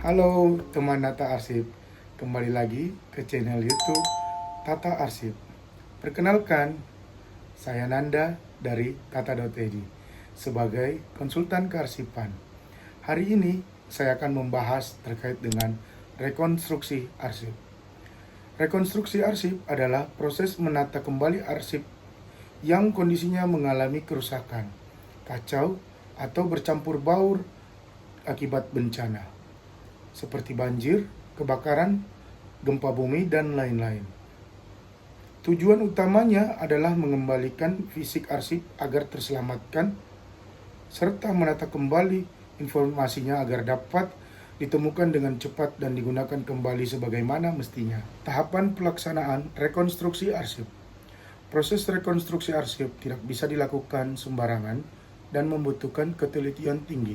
Halo teman Tata Arsip, kembali lagi ke channel YouTube Tata Arsip. Perkenalkan, saya Nanda dari Tata.id sebagai konsultan kearsipan. Hari ini saya akan membahas terkait dengan rekonstruksi arsip. Rekonstruksi arsip adalah proses menata kembali arsip yang kondisinya mengalami kerusakan, kacau, atau bercampur baur akibat bencana seperti banjir, kebakaran, gempa bumi, dan lain-lain. Tujuan utamanya adalah mengembalikan fisik arsip agar terselamatkan, serta menata kembali informasinya agar dapat ditemukan dengan cepat dan digunakan kembali sebagaimana mestinya. Tahapan pelaksanaan rekonstruksi arsip. Proses rekonstruksi arsip tidak bisa dilakukan sembarangan dan membutuhkan ketelitian tinggi.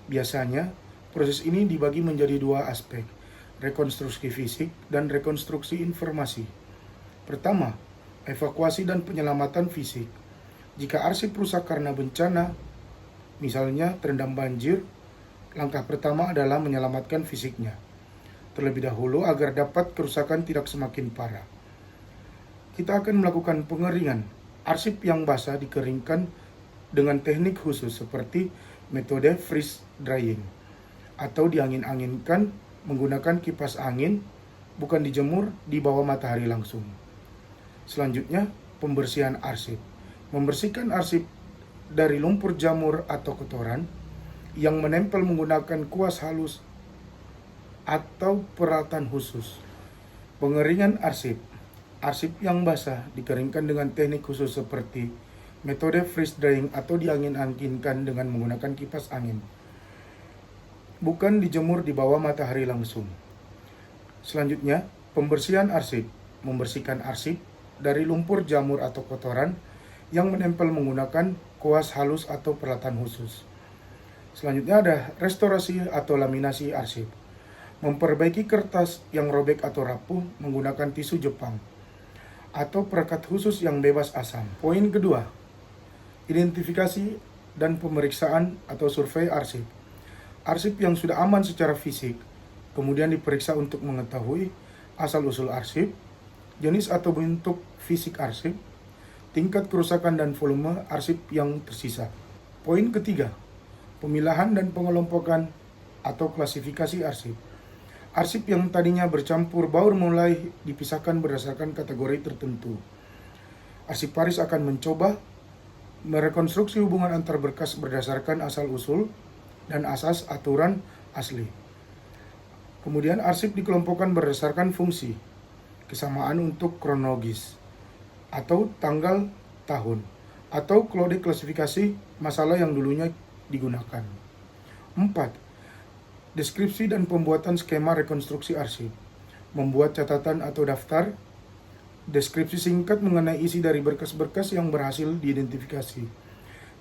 Biasanya, proses ini dibagi menjadi dua aspek, rekonstruksi fisik dan rekonstruksi informasi. Pertama, evakuasi dan penyelamatan fisik. Jika arsip rusak karena bencana, misalnya terendam banjir, langkah pertama adalah menyelamatkan fisiknya terlebih dahulu agar dapat kerusakan tidak semakin parah. Kita akan melakukan pengeringan. Arsip yang basah dikeringkan dengan teknik khusus seperti metode freeze drying atau diangin-anginkan menggunakan kipas angin, bukan dijemur di bawah matahari langsung. Selanjutnya, pembersihan arsip. Membersihkan arsip dari lumpur jamur atau kotoran yang menempel menggunakan kuas halus atau peralatan khusus. Pengeringan arsip. Arsip yang basah dikeringkan dengan teknik khusus seperti metode freeze drying atau diangin-anginkan dengan menggunakan kipas angin, bukan dijemur di bawah matahari langsung. Selanjutnya, pembersihan arsip. Membersihkan arsip dari lumpur jamur atau kotoran yang menempel menggunakan kuas halus atau peralatan khusus. Selanjutnya ada restorasi atau laminasi arsip. Memperbaiki kertas yang robek atau rapuh menggunakan tisu Jepang atau perekat khusus yang bebas asam. Poin kedua, identifikasi dan pemeriksaan atau survei arsip. Arsip yang sudah aman secara fisik, kemudian diperiksa untuk mengetahui asal-usul arsip, jenis atau bentuk fisik arsip, tingkat kerusakan dan volume arsip yang tersisa. Poin ketiga, pemilahan dan pengelompokan atau klasifikasi arsip. Arsip yang tadinya bercampur baur mulai dipisahkan berdasarkan kategori tertentu. Arsiparis akan mencoba merekonstruksi hubungan antar berkas berdasarkan asal-usul dan asas aturan asli. Kemudian arsip dikelompokkan berdasarkan fungsi, kesamaan untuk kronologis, atau tanggal tahun, atau kode klasifikasi masalah yang dulunya digunakan. 4. Deskripsi dan pembuatan skema rekonstruksi arsip. Membuat catatan atau daftar, deskripsi singkat mengenai isi dari berkas-berkas yang berhasil diidentifikasi.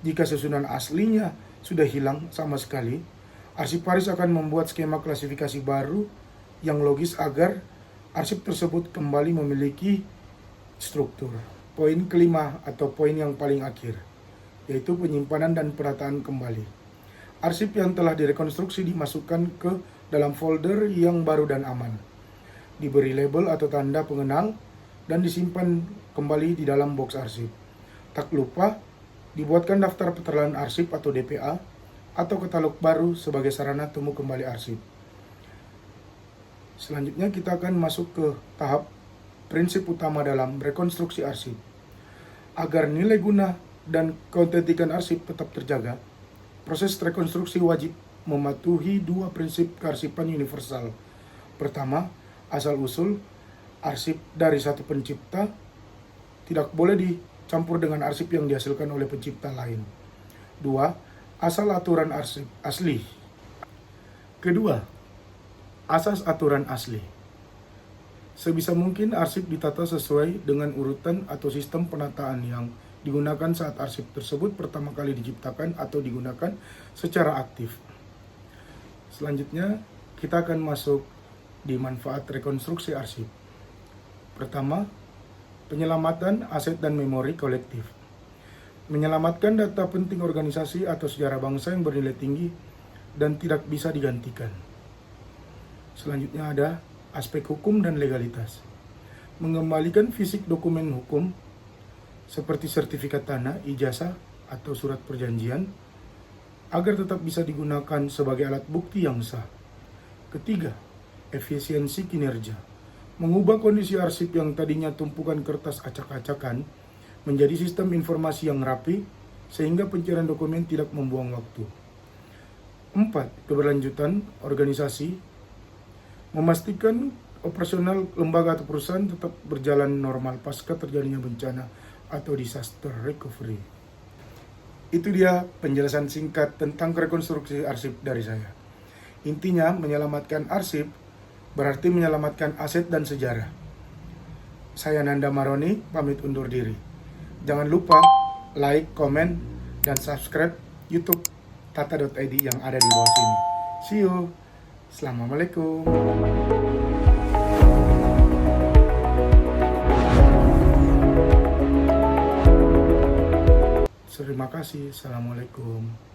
Jika susunan aslinya sudah hilang sama sekali, arsiparis akan membuat skema klasifikasi baru yang logis agar arsip tersebut kembali memiliki struktur. Poin kelima atau poin yang paling akhir, yaitu penyimpanan dan penataan kembali. Arsip yang telah direkonstruksi dimasukkan ke dalam folder yang baru dan aman, diberi label atau tanda pengenal, dan disimpan kembali di dalam box arsip. Tak lupa, dibuatkan daftar perterlaan arsip atau DPA atau katalog baru sebagai sarana temu kembali arsip. Selanjutnya kita akan masuk ke tahap prinsip utama dalam rekonstruksi arsip. Agar nilai guna dan keautentikan arsip tetap terjaga, proses rekonstruksi wajib mematuhi dua prinsip kearsipan universal. Pertama, asal-usul arsip dari satu pencipta tidak boleh dicampur dengan arsip yang dihasilkan oleh pencipta lain. 2. Asal aturan arsip asli. Kedua, asas aturan asli. Sebisa mungkin arsip ditata sesuai dengan urutan atau sistem penataan yang digunakan saat arsip tersebut pertama kali diciptakan atau digunakan secara aktif. Selanjutnya, kita akan masuk di manfaat rekonstruksi arsip. Pertama, penyelamatan aset dan memori kolektif. Menyelamatkan data penting organisasi atau sejarah bangsa yang bernilai tinggi dan tidak bisa digantikan. Selanjutnya ada aspek hukum dan legalitas. Mengembalikan fisik dokumen hukum seperti sertifikat tanah, ijazah, atau surat perjanjian agar tetap bisa digunakan sebagai alat bukti yang sah. Ketiga, efisiensi kinerja. Mengubah kondisi arsip yang tadinya tumpukan kertas acak-acakan menjadi sistem informasi yang rapi sehingga pencarian dokumen tidak membuang waktu. 4. Keberlanjutan organisasi. Memastikan operasional lembaga atau perusahaan tetap berjalan normal pasca terjadinya bencana atau disaster recovery. Itu dia penjelasan singkat tentang rekonstruksi arsip dari saya. Intinya, menyelamatkan arsip berarti menyelamatkan aset dan sejarah. Saya Nanda Maroni, pamit undur diri. Jangan lupa like, komen, dan subscribe YouTube tata.id yang ada di bawah sini. See you. Assalamualaikum. Terima kasih. Assalamualaikum.